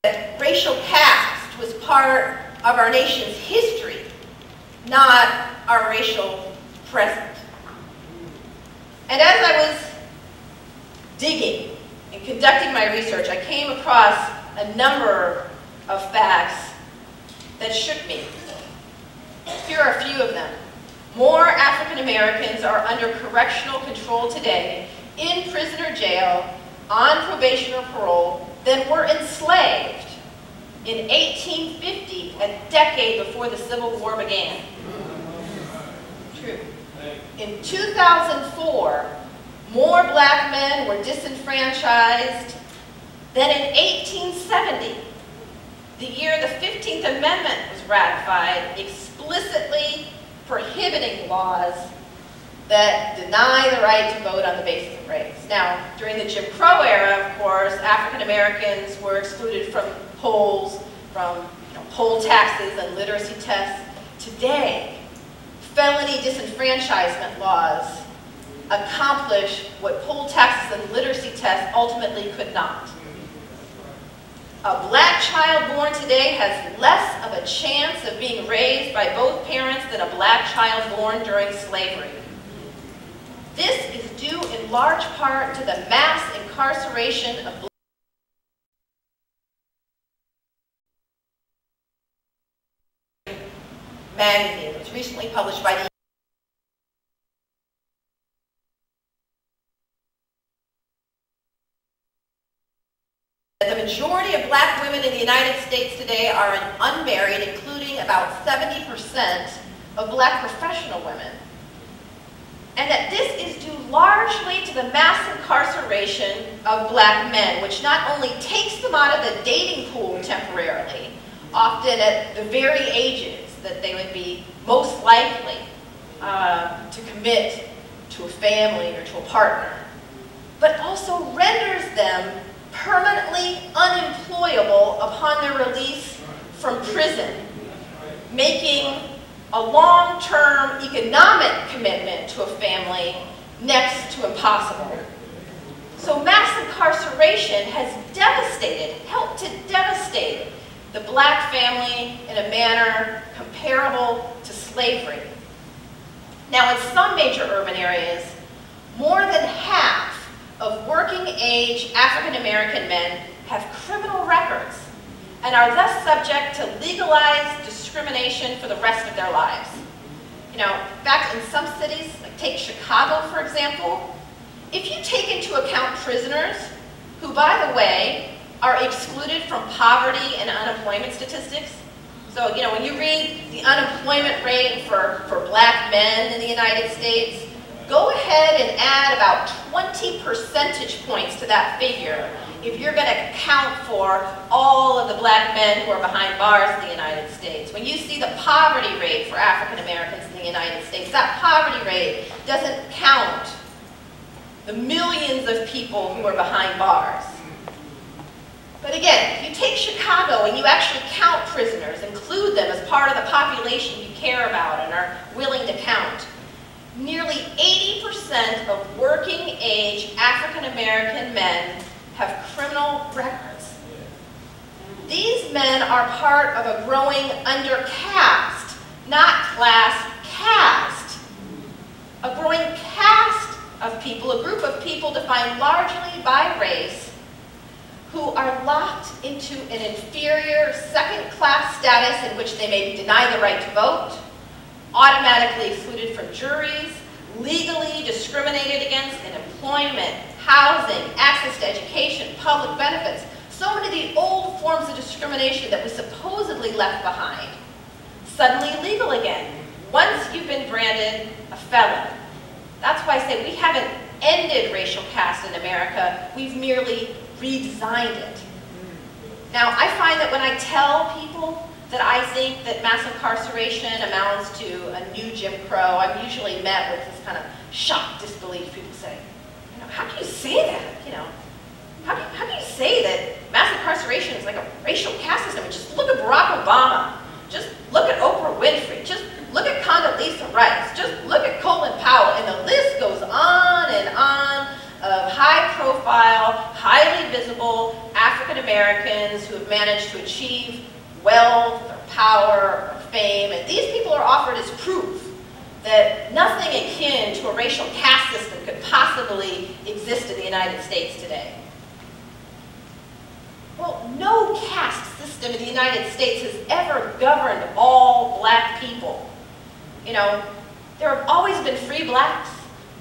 that racial caste was part of our nation's history, not our racial present. And as I was digging and conducting my research, I came across a number of facts that shook me. Here are a few of them. More African Americans are under correctional control today, in prison or jail, on probation or parole, than were enslaved in 1850, a decade before the Civil War began. True. In 2004, more black men were disenfranchised than in 1870, the year the 15th Amendment was ratified, explicitly prohibiting laws that deny the right to vote on the basis of race. Now, during the Jim Crow era, of course, African Americans were excluded from polls, from poll taxes and literacy tests. Today, felony disenfranchisement laws accomplish what poll taxes and literacy tests ultimately could not. A black child born today has less of a chance of being raised by both parents than a black child born during slavery. This is due in large part to the mass incarceration of magazine. It was recently published by the The majority of black women in the United States today are unmarried, including about 70% of black professional women. And that this is due largely to the mass incarceration of black men, which not only takes them out of the dating pool temporarily, often at the very ages that they would be most likely to commit to a family or to a partner, but also renders them permanently unemployable upon their release from prison, making a long-term economic commitment to a family next to impossible. So mass incarceration has helped to devastate the black family in a manner comparable to slavery. Now, in some major urban areas, more than half of working-age African-American men have criminal records and are thus subject to legalized discrimination for the rest of their lives. In fact, in some cities, like take Chicago, for example, if you take into account prisoners, who, by the way, are excluded from poverty and unemployment statistics, so, when you read the unemployment rate for black men in the United States, go ahead and add about 20 percentage points to that figure if you're going to account for all of the black men who are behind bars in the United States. When you see the poverty rate for African Americans in the United States, that poverty rate doesn't count the millions of people who are behind bars. But again, if you take Chicago and you actually count prisoners, include them as part of the population you care about and are willing to count, nearly 80% of working-age African-American men have criminal records. These men are part of a growing under-caste, not class, caste. A growing caste of people, a group of people defined largely by race, who are locked into an inferior second-class status in which they may be denied the right to vote, automatically excluded from juries, legally discriminated against in employment, housing, access to education, public benefits. So many of the old forms of discrimination that we supposedly left behind, suddenly legal again, once you've been branded a felon. That's why I say we haven't ended racial caste in America, we've merely redesigned it. Now, I find that when I tell people that I think that mass incarceration amounts to a new Jim Crow, I'm usually met with this kind of shocked disbelief. People say, how can you say that? How can you say that mass incarceration is like a racial caste system? Just look at Barack Obama. Just look at Oprah Winfrey. Just look at Condoleezza Rice. Just look at Colin Powell. And the list goes on and on of high-profile, highly visible African Americans who have managed to achieve wealth or power or fame, and these people are offered as proof that nothing akin to a racial caste system could possibly exist in the United States today. Well, no caste system in the United States has ever governed all black people. You know, there have always been free blacks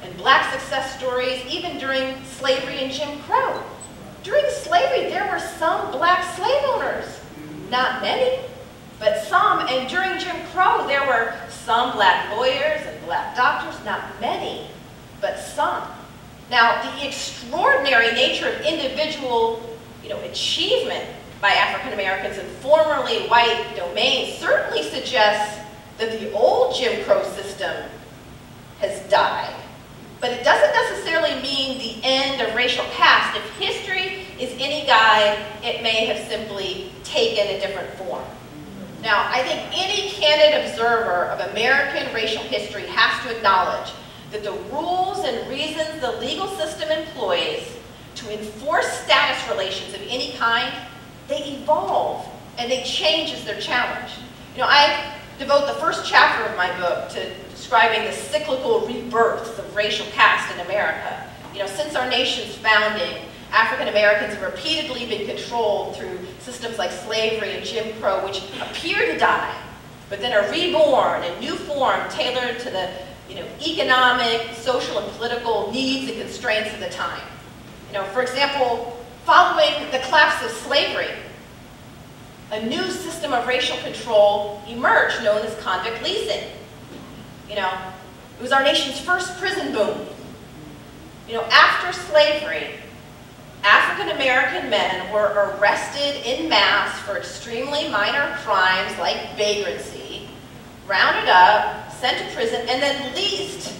and black success stories, even during slavery and Jim Crow. During slavery, there were some black slave owners. Not many, but some. And during Jim Crow, there were some black lawyers and black doctors. Not many, but some. Now, the extraordinary nature of individual achievement by African Americans in formerly white domains certainly suggests that the old Jim Crow system has died. But it doesn't necessarily mean the end of racial caste. If history is any guide, it may have simply taken a different form. Now, I think any candid observer of American racial history has to acknowledge that the rules and reasons the legal system employs to enforce status relations of any kind, they evolve and they change as they're challenged. I devote the first chapter of my book to describing the cyclical rebirths of racial caste in America. Since our nation's founding, African Americans have repeatedly been controlled through systems like slavery and Jim Crow, which appear to die, but then are reborn in new form tailored to the economic, social, and political needs and constraints of the time. For example, following the collapse of slavery, a new system of racial control emerged known as convict leasing. It was our nation's first prison boom. After slavery, African American men were arrested en masse for extremely minor crimes like vagrancy, rounded up, sent to prison, and then leased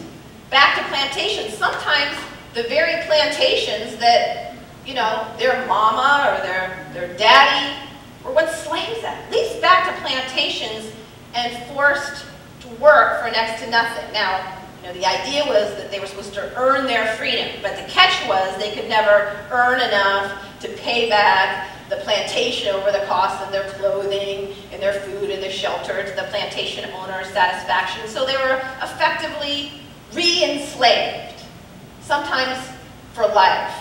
back to plantations, sometimes the very plantations that, their mama or their daddy were once slaves at, leased back to plantations and forced to work for next to nothing. Now, the idea was that they were supposed to earn their freedom, but the catch was they could never earn enough to pay back the plantation over the cost of their clothing and their food and their shelter to the plantation owner's satisfaction. So they were effectively re-enslaved, sometimes for life.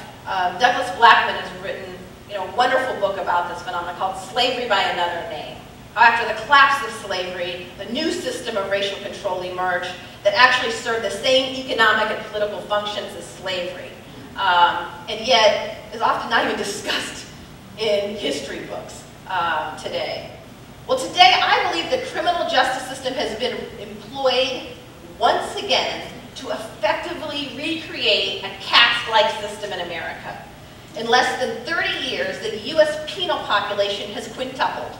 Douglas Blackman has written a wonderful book about this phenomenon called Slavery by Another Name. After the collapse of slavery, a new system of racial control emerged that actually served the same economic and political functions as slavery, and yet is often not even discussed in history books today. Well, today I believe the criminal justice system has been employed once again to effectively recreate a caste-like system in America. In less than 30 years, the U.S. penal population has quintupled.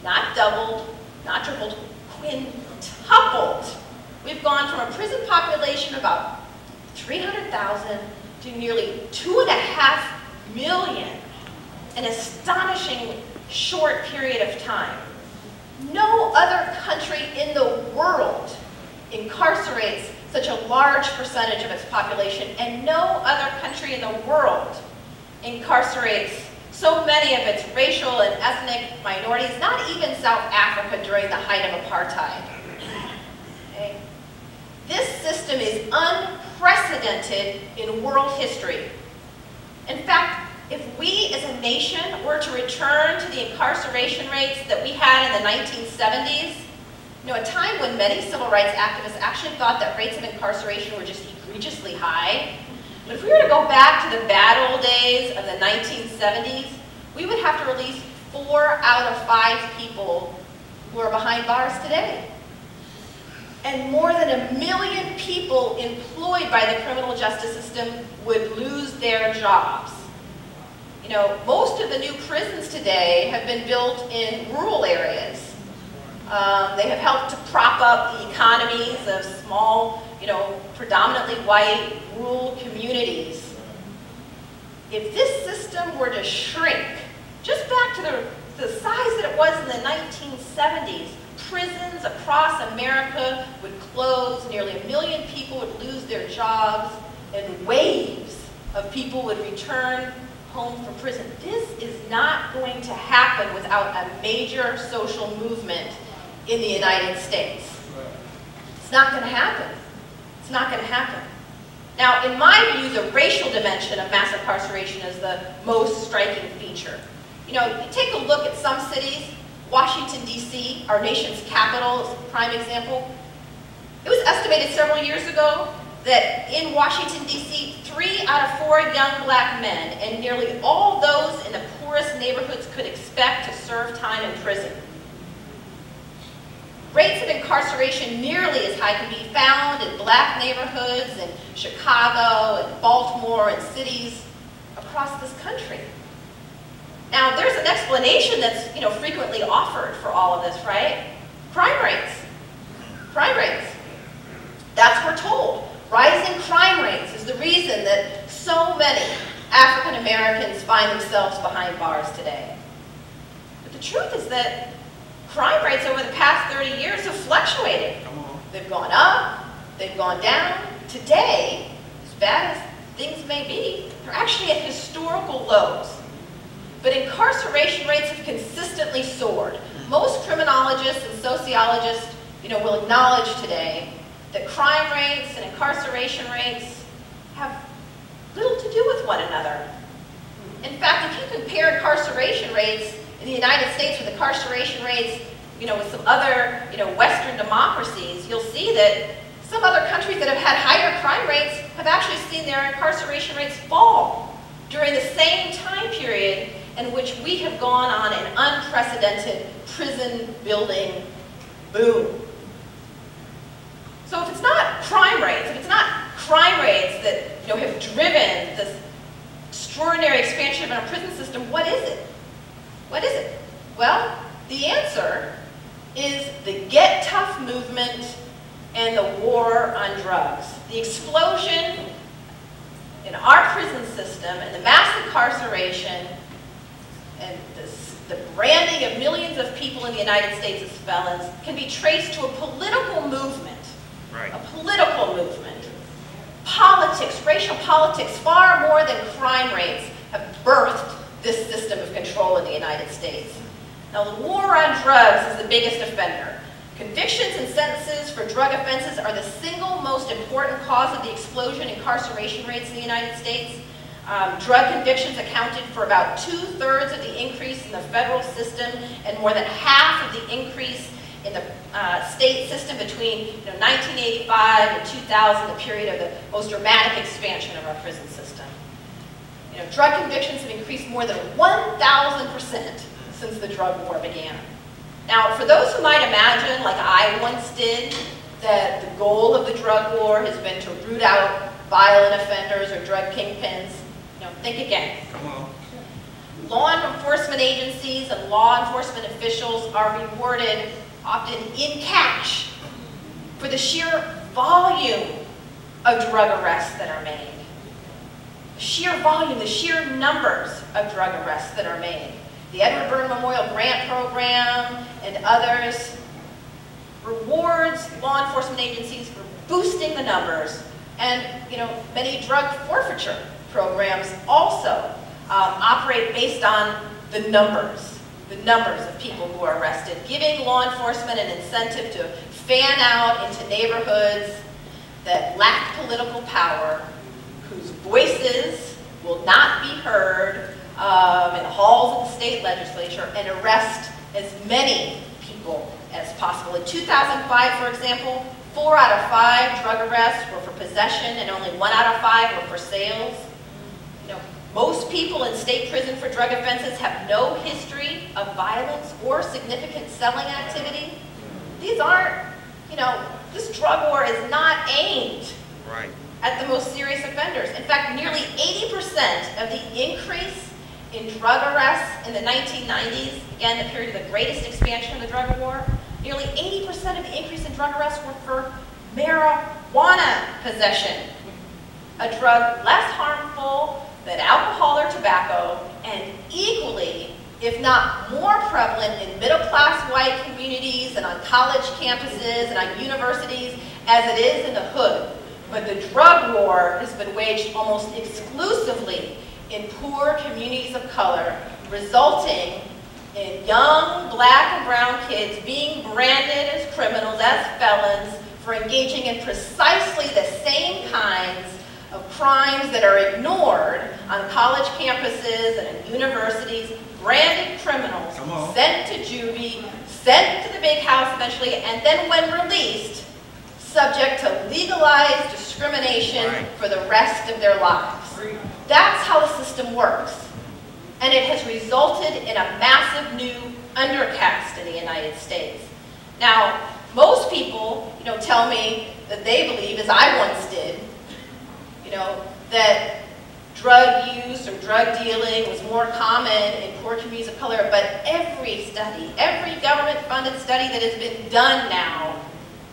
Not doubled, not tripled, quintupled. We've gone from a prison population of about 300,000 to nearly 2.5 million, an astonishing short period of time. No other country in the world incarcerates such a large percentage of its population, and no other country in the world incarcerates so many of its racial and ethnic minorities, not even South Africa during the height of apartheid. Okay? This system is unprecedented in world history. In fact, if we as a nation were to return to the incarceration rates that we had in the 1970s, a time when many civil rights activists actually thought that rates of incarceration were just egregiously high, but if we were to go back to the bad old days of the 1970s, we would have to release 4 out of 5 people who are behind bars today. And more than 1 million people employed by the criminal justice system would lose their jobs. Most of the new prisons today have been built in rural areas. They have helped to prop up the economies of small, predominantly white rural communities. If this system were to shrink, just back to the size that it was in the 1970s, prisons across America would close, nearly 1 million people would lose their jobs, and waves of people would return home from prison. This is not going to happen without a major social movement in the United States. It's not going to happen. It's not going to happen. Now, in my view, the racial dimension of mass incarceration is the most striking feature. You know, you take a look at some cities. Washington, D.C., our nation's capital, is a prime example. It was estimated several years ago that in Washington, D.C., 3 out of 4 young black men and nearly all those in the poorest neighborhoods could expect to serve time in prison. Rates of incarceration nearly as high can be found in black neighborhoods in Chicago and Baltimore and cities across this country. Now, there's an explanation that's, you know, frequently offered for all of this, right? Crime rates. Crime rates. That's what we're told. Rising crime rates is the reason that so many African Americans find themselves behind bars today. But the truth is that crime rates over the past 30 years have fluctuated. They've gone up, they've gone down. Today, as bad as things may be, they're actually at historical lows. But incarceration rates have consistently soared. Most criminologists and sociologists, you know, will acknowledge today that crime rates and incarceration rates have little to do with one another. In fact, if you compare incarceration rates in the United States with incarceration rates, you know, with some other, you know, Western democracies, you'll see that some other countries that have had higher crime rates have actually seen their incarceration rates fall during the same time period in which we have gone on an unprecedented prison building boom. So if it's not crime rates, that, you know, have driven this extraordinary expansion of our prison system, what is it? What is it? Well, the answer is the Get Tough movement and the war on drugs. The explosion in our prison system and the mass incarceration and the branding of millions of people in the United States as felons can be traced to a political movement. Right. A political movement. Politics, racial politics, far more than crime rates, have birthed this system of control in the United States. Now, the war on drugs is the biggest offender. Convictions and sentences for drug offenses are the single most important cause of the explosion in incarceration rates in the United States. Drug convictions accounted for about 2/3 of the increase in the federal system and more than half of the increase in the state system between 1985 and 2000, the period of the most dramatic expansion of our prison system. You know, drug convictions have increased more than 1,000% since the drug war began. Now, for those who might imagine, like I once did, that the goal of the drug war has been to root out violent offenders or drug kingpins, you know, think again. Come on. Law enforcement agencies and law enforcement officials are rewarded often in cash for the sheer volume of drug arrests that are made. The sheer volume, the sheer numbers of drug arrests that are made. The Edward Byrne Memorial Grant Program and others rewards law enforcement agencies for boosting the numbers, and many drug forfeiture programs also operate based on the numbers of people who are arrested, giving law enforcement an incentive to fan out into neighborhoods that lack political power, whose voices will not be heard in the halls of the state legislature, and arrest as many people as possible. In 2005, for example, 4 out of 5 drug arrests were for possession and only 1 out of 5 were for sales. Most people in state prison for drug offenses have no history of violence or significant selling activity. These aren't, this drug war is not aimed at the most serious offenders. In fact, nearly 80% of the increase in drug arrests in the 1990s, again, the period of the greatest expansion of the drug war, nearly 80% of the increase in drug arrests were for marijuana possession, a drug less harmful than alcohol or tobacco, and equally, if not more prevalent in middle-class white communities and on college campuses and on universities as it is in the hood. But the drug war has been waged almost exclusively in poor communities of color, resulting in young black and brown kids being branded as criminals, as felons, for engaging in precisely the same kinds of crimes that are ignored on college campuses and in universities, branded criminals, sent to juvie, sent to the big house eventually, and then when released, subject to legalized discrimination for the rest of their lives. That's how the system works. And it has resulted in a massive new undercaste in the United States. Now, most people, tell me that they believe, as I once did, that drug use or drug dealing was more common in poor communities of color, but every study, every government-funded study that has been done now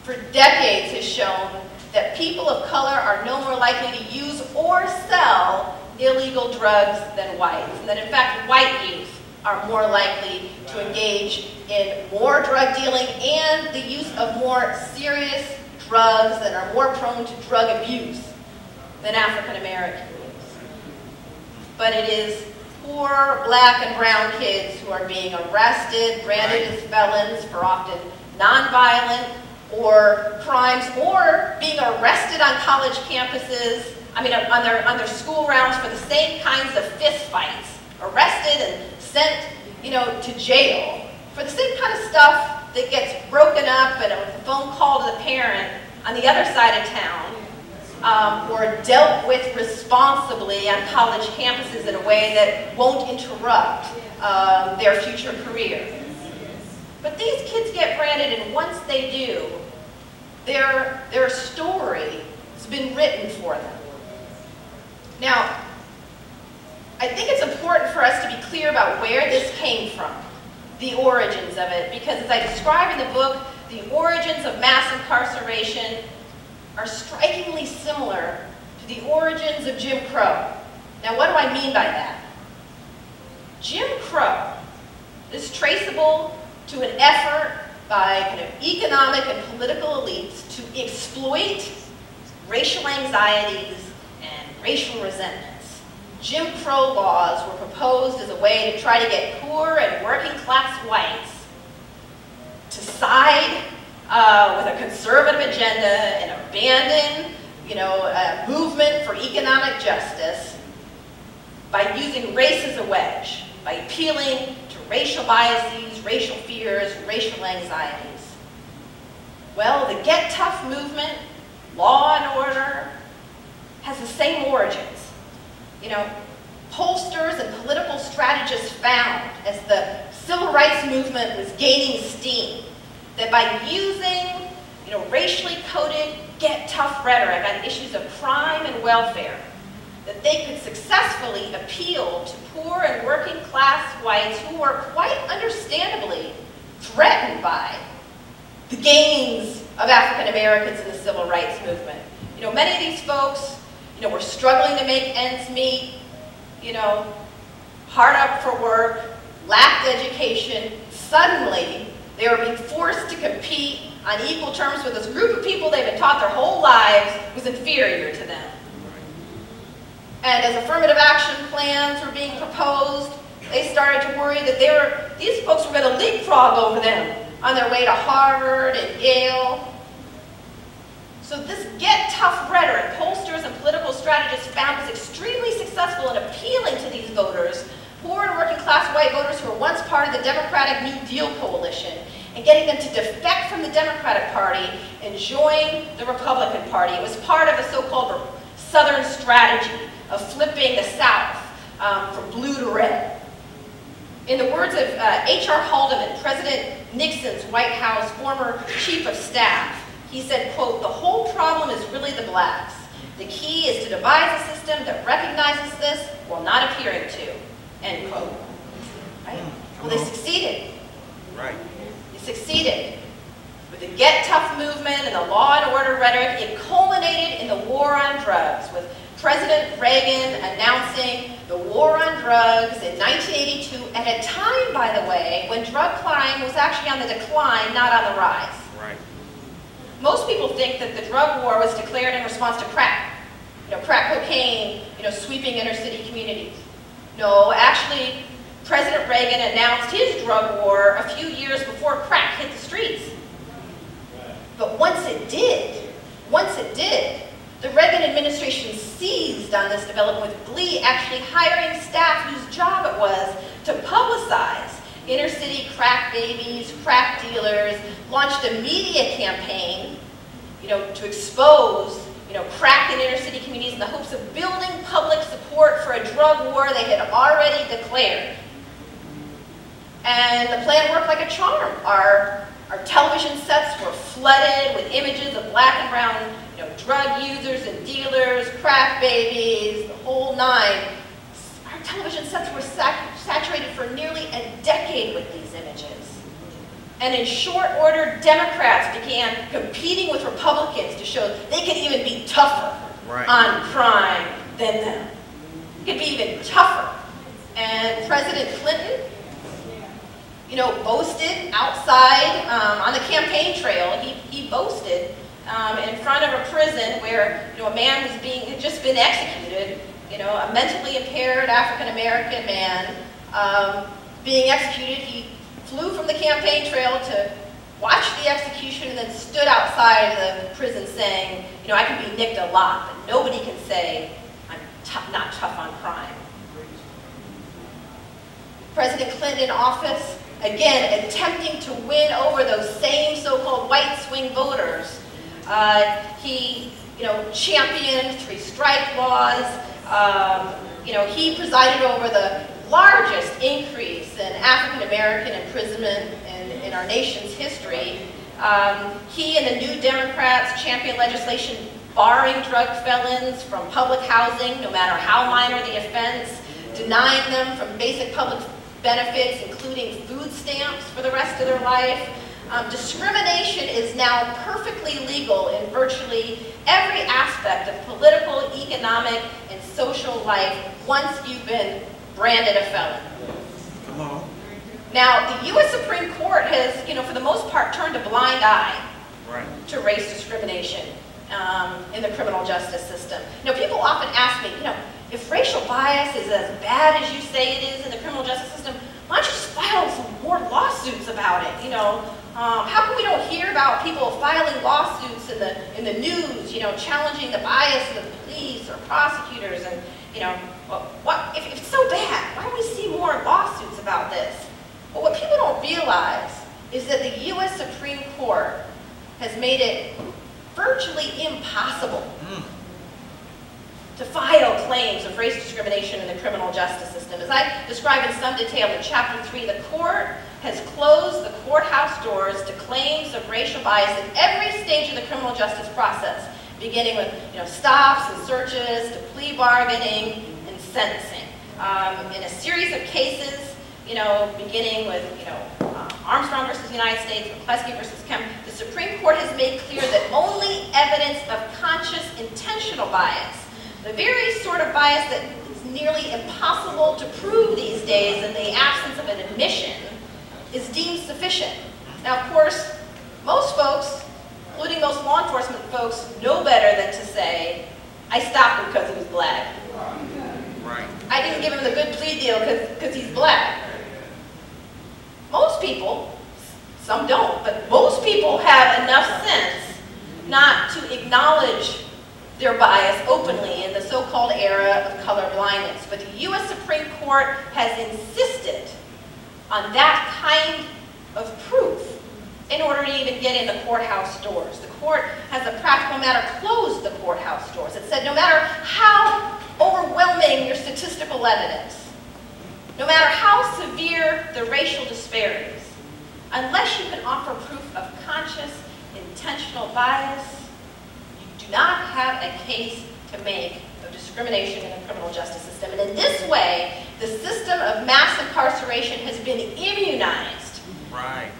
for decades has shown that people of color are no more likely to use or sell illegal drugs than whites, and that in fact white youth are more likely to engage in more drug dealing and the use of more serious drugs and are more prone to drug abuse than African American youth. But it is poor black and brown kids who are being arrested, branded as felons for often nonviolent or crimes, or being arrested on college campuses, on their school rounds for the same kinds of fist fights, arrested and sent, to jail for the same kind of stuff that gets broken up and a phone call to the parent on the other side of town, or dealt with responsibly on college campuses in a way that won't interrupt their future career. But these kids get branded, and once they do, their story has been written for them. Now, I think it's important for us to be clear about where this came from, the origins of it, because as I describe in the book, the origins of mass incarceration are strikingly similar to the origins of Jim Crow. Now, what do I mean by that? Jim Crow is traceable to an effort by kind of economic and political elites to exploit racial anxieties and racial resentments. Jim Crow laws were proposed as a way to try to get poor and working class whites to side with a conservative agenda and abandon, a movement for economic justice by using race as a wedge, by appealing to racial biases, racial fears, racial anxieties. Well, the Get Tough movement, law and order, has the same origins. Pollsters and political strategists found, as the civil rights movement was gaining steam, that by using, racially coded Get Tough rhetoric on issues of crime and welfare, that they could successfully appeal to poor and working class whites who were quite understandably threatened by the gains of African Americans in the civil rights movement. Many of these folks, were struggling to make ends meet, hard up for work, lacked education. Suddenly, they were being forced to compete on equal terms with this group of people they've been taught their whole lives was inferior to them. And as affirmative action plans were being proposed, they started to worry that these folks were going to leapfrog over them on their way to Harvard and Yale. So this Get Tough rhetoric, pollsters and political strategists found was extremely successful in appealing to these voters, poor and working class white voters who were once part of the Democratic New Deal coalition, and getting them to defect from the Democratic Party and join the Republican Party. It was part of the so-called Southern strategy of flipping the South from blue to red. In the words of H.R. Haldeman, President Nixon's White House former chief of staff, he said, quote, "The whole problem is really the blacks. The key is to devise a system that recognizes this while not appearing to," end quote. Right? Well, they succeeded. Right. They succeeded. With the Get Tough movement and the law and order rhetoric, it culminated in the war on drugs, with President Reagan announcing the war on drugs in 1982, at a time, by the way, when drug crime was actually on the decline, not on the rise. Right. Most people think that the drug war was declared in response to crack. Crack cocaine, sweeping inner city communities. No, actually, President Reagan announced his drug war a few years before crack hit the streets. But once it did, the Reagan administration seized on this development with glee, actually hiring staff whose job it was to publicize inner city crack babies, crack dealers, launched a media campaign, to expose, crack in inner city communities in the hopes of building public support for a drug war they had already declared. And the plan worked like a charm. Our television sets were flooded with images of black and brown drug users and dealers, crack babies, the whole nine. Our television sets were saturated for nearly a decade with these images. And in short order, Democrats began competing with Republicans to show they could even be tougher on crime than them. Could be even tougher. And President Clinton, boasted outside on the campaign trail. He boasted in front of a prison where a man had just been executed. A mentally impaired African-American man being executed. He flew from the campaign trail to watch the execution and then stood outside of the prison saying, I can be nicked a lot, but nobody can say I'm not tough on crime. President Clinton in office, again, attempting to win over those same so-called white swing voters. He, championed three-strike laws. He presided over the largest increase in African-American imprisonment in our nation's history. He and the New Democrats championed legislation barring drug felons from public housing, no matter how minor the offense, denying them from basic public benefits, including food stamps for the rest of their life. Discrimination is now perfectly legal in virtually every aspect of political, economic, and social life once you've been branded a felon. Come on. Now, the U.S. Supreme Court has, for the most part, turned a blind eye to race discrimination in the criminal justice system. People often ask me, if racial bias is as bad as you say it is in the criminal justice system, why don't you just file some more lawsuits about it? How come we don't hear about people filing lawsuits in the news, challenging the bias of the police or prosecutors? And if it's so bad, why don't we see more lawsuits about this? Well, what people don't realize is that the U.S. Supreme Court has made it virtually impossible to file claims of race discrimination in the criminal justice system. As I describe in some detail in Chapter 3, the court has closed the courthouse doors to claims of racial bias at every stage of the criminal justice process, beginning with stops and searches, to plea bargaining and sentencing. In a series of cases, beginning with Armstrong versus United States, McCleskey versus Kemp, the Supreme Court has made clear that only evidence of conscious intentional bias, the very sort of bias that is nearly impossible to prove these days in the absence of an admission, is deemed sufficient. Now, of course, most folks, including most law enforcement folks, know better than to say, I stopped him because he was black. I didn't give him the good plea deal because he's black. Most people, some don't, but most people have enough sense not to acknowledge their bias openly in the so-called era of color blindness. But the U.S. Supreme Court has insisted on that kind of proof in order to even get in the courthouse doors. The court has, a practical matter, closed the courthouse doors. It said no matter how overwhelming your statistical evidence, no matter how severe the racial disparities, unless you can offer proof of conscious, intentional bias, you do not have a case to make of discrimination in the criminal justice system. And in this way, the system of mass incarceration has been immunized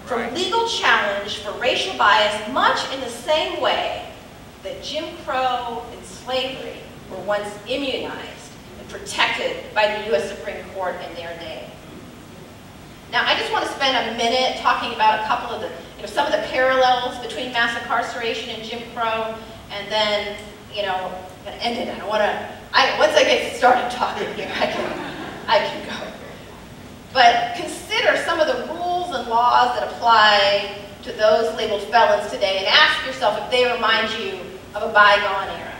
from legal challenge for racial bias, much in the same way that Jim Crow and slavery were once immunized and protected by the U.S. Supreme Court in their day. Now, I just want to spend a minute talking about a couple of the, some of the parallels between mass incarceration and Jim Crow, and then, I'm going to end it. I don't want to, once I get started talking here, I can go. But consider some of the rules and laws that apply to those labeled felons today and ask yourself if they remind you of a bygone era.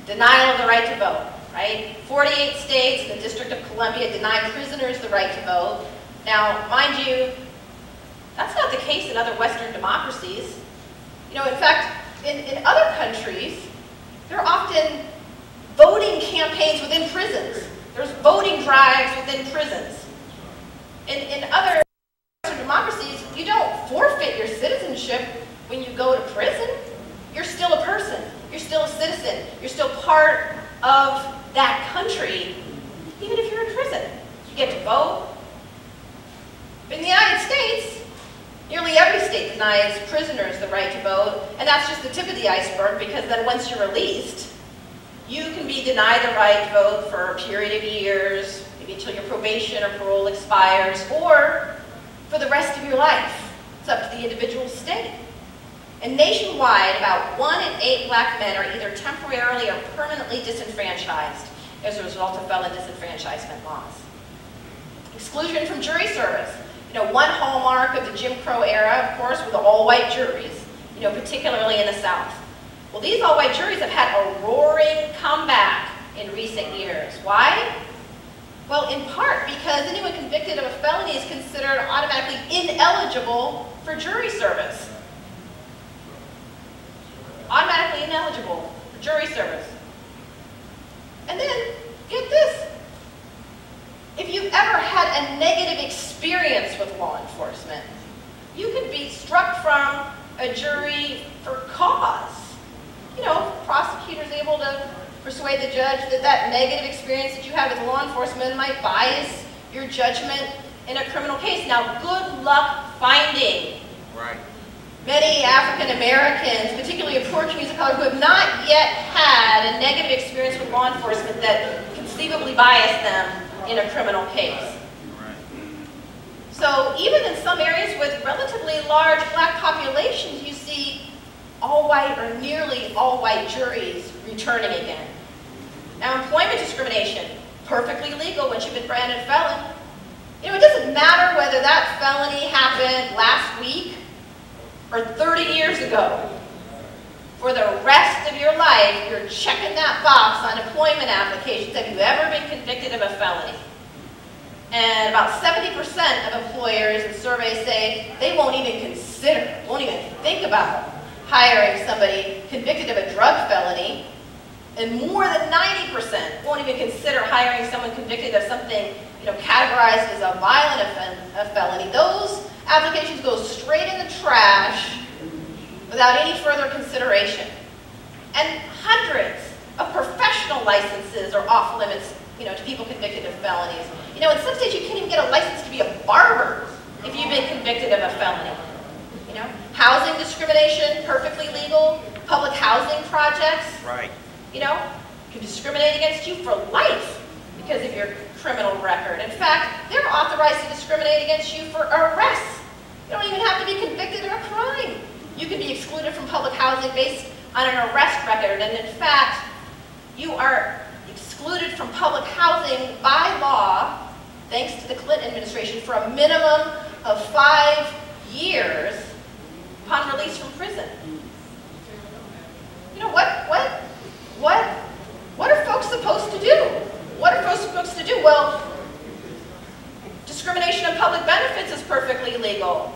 Denial of the right to vote, right? 48 states and the District of Columbia deny prisoners the right to vote. Now, mind you, that's not the case in other Western democracies. You know, in fact, in other countries, there are often voting campaigns within prisons. There's voting drives within prisons. In other Western democracies, you don't forfeit your citizenship when you go to prison. You're still a person. You're still a citizen. You're still part of that country, even if you're in prison. You get to vote. In the United States, nearly every state denies prisoners the right to vote, and that's just the tip of the iceberg, because then once you're released, you can be denied the right to vote for a period of years, maybe until your probation or parole expires, or for the rest of your life. It's up to the individual state. And nationwide, about 1 in 8 black men are either temporarily or permanently disenfranchised as a result of felon disenfranchisement laws. Exclusion from jury service. You know, one hallmark of the Jim Crow era, of course, were the all-white juries, you know, particularly in the South. Well, these all-white juries have had a roaring comeback in recent years. Why? Well, in part because anyone convicted of a felony is considered automatically ineligible for jury service. Automatically ineligible for jury service. And then, get this. If you've ever had a negative experience with law enforcement, you could be struck from a jury for cause. You know, prosecutors able to persuade the judge that that negative experience that you have with law enforcement might bias your judgment in a criminal case. Now, good luck finding many African Americans, particularly of poor communities of color, who have not yet had a negative experience with law enforcement that conceivably biased them in a criminal case. So even in some areas with relatively large black populations, you see all-white or nearly all-white juries returning again. Now, employment discrimination, perfectly legal once you've been branded a felon. You know, it doesn't matter whether that felony happened last week or 30 years ago. For the rest of your life, you're checking that box on employment applications. Have you ever been convicted of a felony? And about 70% of employers in surveys say they won't even consider, won't even think about hiring somebody convicted of a drug felony. And more than 90% won't even consider hiring someone convicted of something, you know, categorized as a violent felony. Those applications go straight in the trash without any further consideration. And hundreds of professional licenses are off limits, you know, to people convicted of felonies. You know, in some states you can't even get a license to be a barber if you've been convicted of a felony. You know, housing discrimination, perfectly legal. Public housing projects, you know, can discriminate against you for life because of your criminal record. In fact, they're authorized to discriminate against you for arrests. You don't even have to be convicted of a crime. You can be excluded from public housing based on an arrest record. And in fact, you are excluded from public housing by law, thanks to the Clinton administration, for a minimum of 5 years upon release from prison. You know, what are folks supposed to do? What are folks supposed to do? Well, discrimination of public benefits is perfectly legal.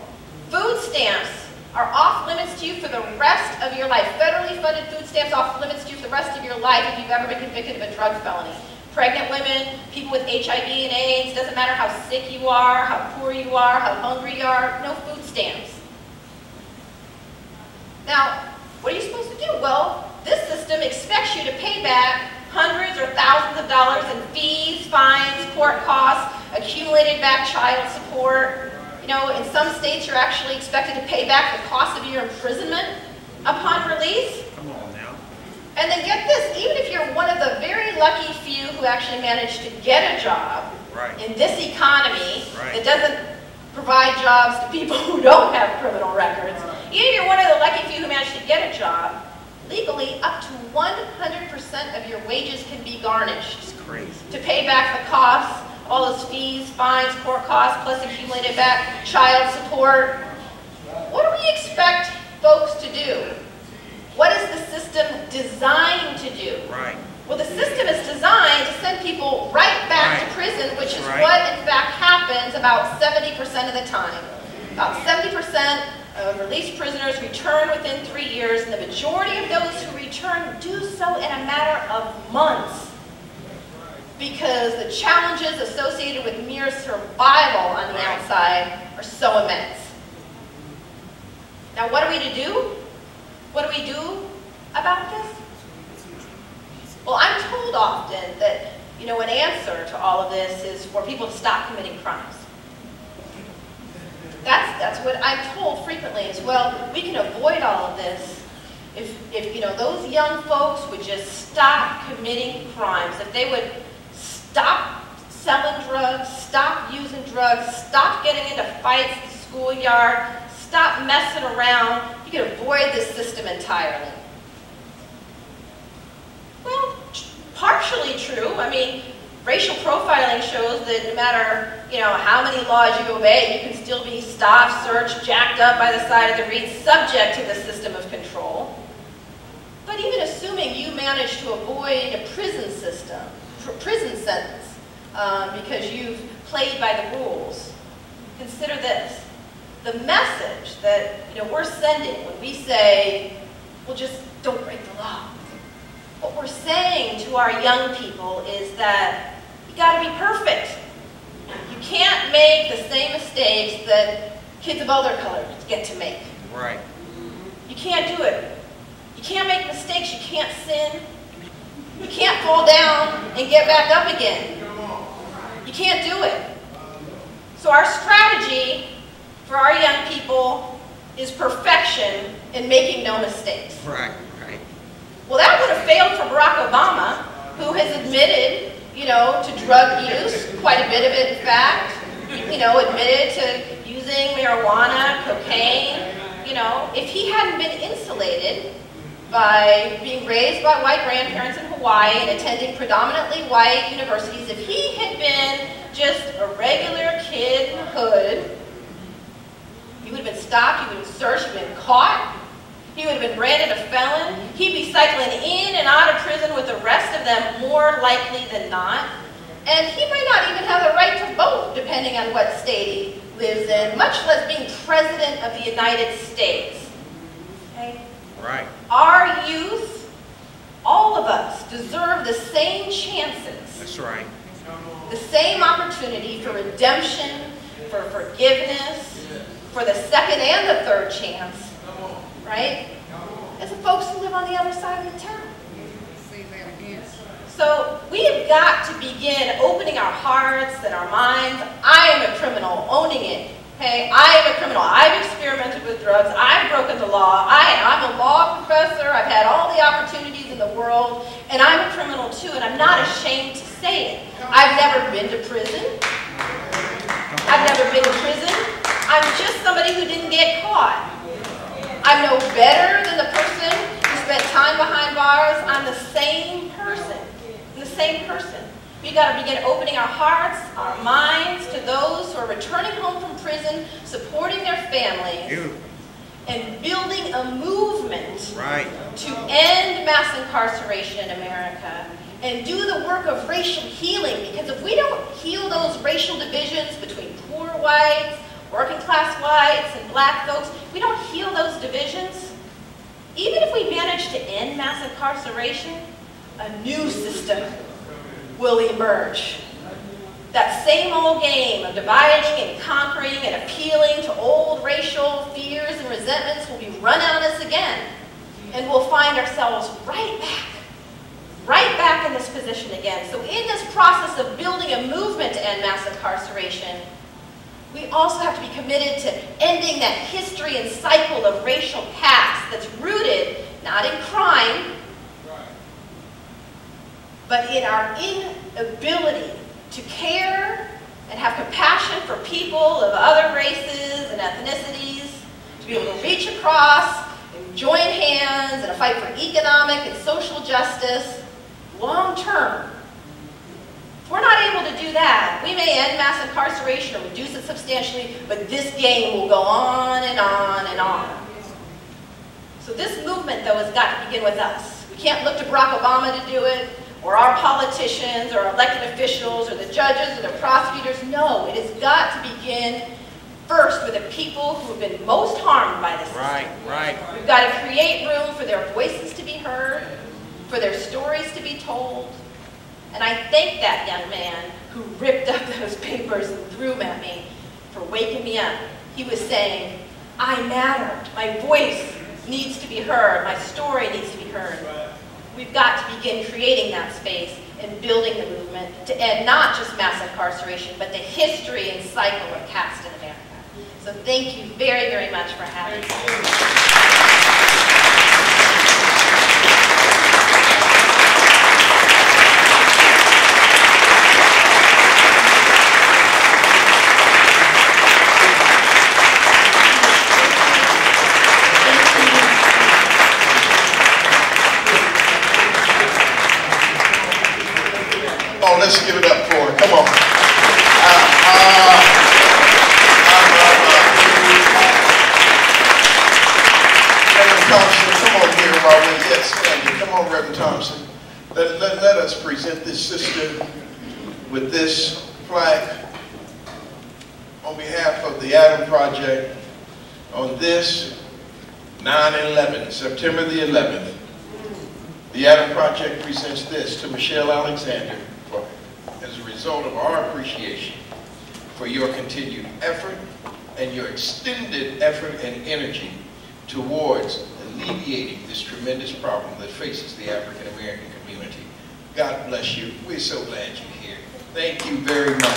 Food stamps are off limits to you for the rest of your life. Federally funded food stamps off limits to you for the rest of your life if you've ever been convicted of a drug felony. Pregnant women, people with HIV and AIDS, doesn't matter how sick you are, how poor you are, how hungry you are, no food stamps. Now, what are you supposed to do? Well, this system expects you to pay back hundreds or thousands of dollars in fees, fines, court costs, accumulated back child support. You know, in some states you're actually expected to pay back the cost of your imprisonment upon release. Come on now. And then get this, even if you're one of the very lucky few who actually managed to get a job in this economy that doesn't provide jobs to people who don't have criminal records, even if you're one of the lucky few who managed to get a job, legally up to 100% of your wages can be garnished It's crazy. to pay back the costs all those fees, fines, court costs, plus accumulated back, child support. What do we expect folks to do? What is the system designed to do? Right. Well, the system is designed to send people right back to prison, which is what, in fact, happens about 70% of the time. About 70% of released prisoners return within 3 years, and the majority of those who return do so in a matter of months, because the challenges associated with mere survival on the outside are so immense. Now, what are we to do? What do we do about this? Well, I'm told often that, an answer to all of this is for people to stop committing crimes. That's what I'm told frequently is, well, we can avoid all of this if those young folks would just stop committing crimes, if they would stop selling drugs, stop using drugs, stop getting into fights in the schoolyard, stop messing around, you can avoid this system entirely. Well, partially true. I mean, racial profiling shows that no matter, how many laws you obey, you can still be stopped, searched, jacked up by the side of the road, subject to the system of control. But even assuming you manage to avoid a prison sentence, because you've played by the rules, consider this. The message that, we're sending when we say, well, just don't break the law. What we're saying to our young people is that you got to be perfect. You can't make the same mistakes that kids of other colors get to make. Right. You can't do it. You can't make mistakes. You can't sin. You can't fall down and get back up again. You can't do it. So our strategy for our young people is perfection and making no mistakes. Right. Well, that would have failed for Barack Obama, who has admitted, to drug use, quite a bit of it, in fact. Admitted to using marijuana, cocaine. If he hadn't been insulated by being raised by white grandparents in Hawaii and attending predominantly white universities, if he had been just a regular kid in the hood, he would have been stopped, he would have been searched, he would have been caught. He would have been branded a felon. He'd be cycling in and out of prison with the rest of them more likely than not. And he might not even have the right to vote, depending on what state he lives in, much less being president of the United States. Okay? Right. Our youth, all of us, deserve the same chances. That's right. The same opportunity for redemption, for forgiveness, for the second and the third chance. Right? As the folks who live on the other side of the town. So we have got to begin opening our hearts and our minds. I am a criminal, owning it. Hey, I am a criminal. I've experimented with drugs. I've broken the law. I'm a law professor. I've had all the opportunities in the world, and I'm a criminal too, and I'm not ashamed to say it. I've never been to prison. I've never been to prison. I'm just somebody who didn't get caught. I'm no better than the person who spent time behind bars. I'm the same person. We've got to begin opening our hearts, our minds to those who are returning home from prison, supporting their families, and building a movement to end mass incarceration in America and do the work of racial healing. Because if we don't heal those racial divisions between poor whites, working class whites, and black folks, we don't heal those divisions. Even if we manage to end mass incarceration, a new system will emerge. That same old game of dividing and conquering and appealing to old racial fears and resentments will be run on us again. And we'll find ourselves right back in this position again. So in this process of building a movement to end mass incarceration, we also have to be committed to ending that history and cycle of racial caste that's rooted not in crime, but in our inability to care and have compassion for people of other races and ethnicities, to be able to reach across and join hands in a fight for economic and social justice long term. If we're not able to do that, we may end mass incarceration or reduce it substantially, but this game will go on and on and on. So this movement, though, has got to begin with us. We can't look to Barack Obama to do it, or our politicians, or our elected officials, or the judges, or the prosecutors. No, it has got to begin first with the people who have been most harmed by this system. Right. We've got to create room for their voices to be heard, for their stories to be told. And I thank that young man who ripped up those papers and threw them at me for waking me up. He was saying, I matter. My voice needs to be heard. My story needs to be heard. We've got to begin creating that space and building the movement to end not just mass incarceration, but the history and cycle of caste in America. So thank you very, very much for having me. Oh, let's give it up for her. Come on. Reverend Thompson, come on here while we're yet standing. Come on, Reverend Thompson. Let us present this sister with this plaque on behalf of the Adam Project on this 9/11, September the 11th. The Adam Project presents this to Michelle Alexander as a result of our appreciation for your continued effort and your extended effort and energy towards alleviating this tremendous problem that faces the African American community. God bless you. We're so glad you're here. Thank you very much.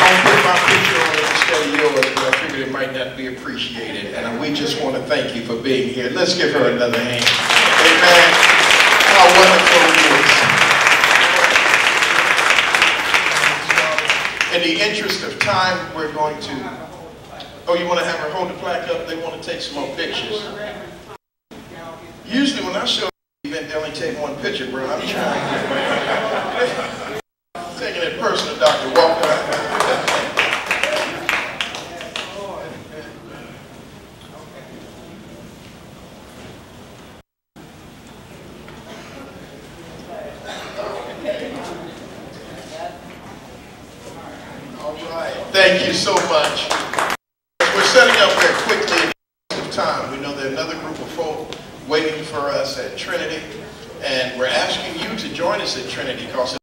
Put my picture on it instead of yours, but I figured it might not be appreciated, and we just want to thank you for being here. Let's give her another hand. Amen. How wonderful it is. In the interest of time, we're going to, oh, you want to have her hold the plaque up? They want to take some more pictures. Usually when I show the event, they only take one picture, bro. I'm trying. Taking it personal, Dr. Walker. All right. Thank you so much. We're setting up very quickly in the interest of time. We know there's another group of folk waiting for us at Trinity, and we're asking you to join us at Trinity because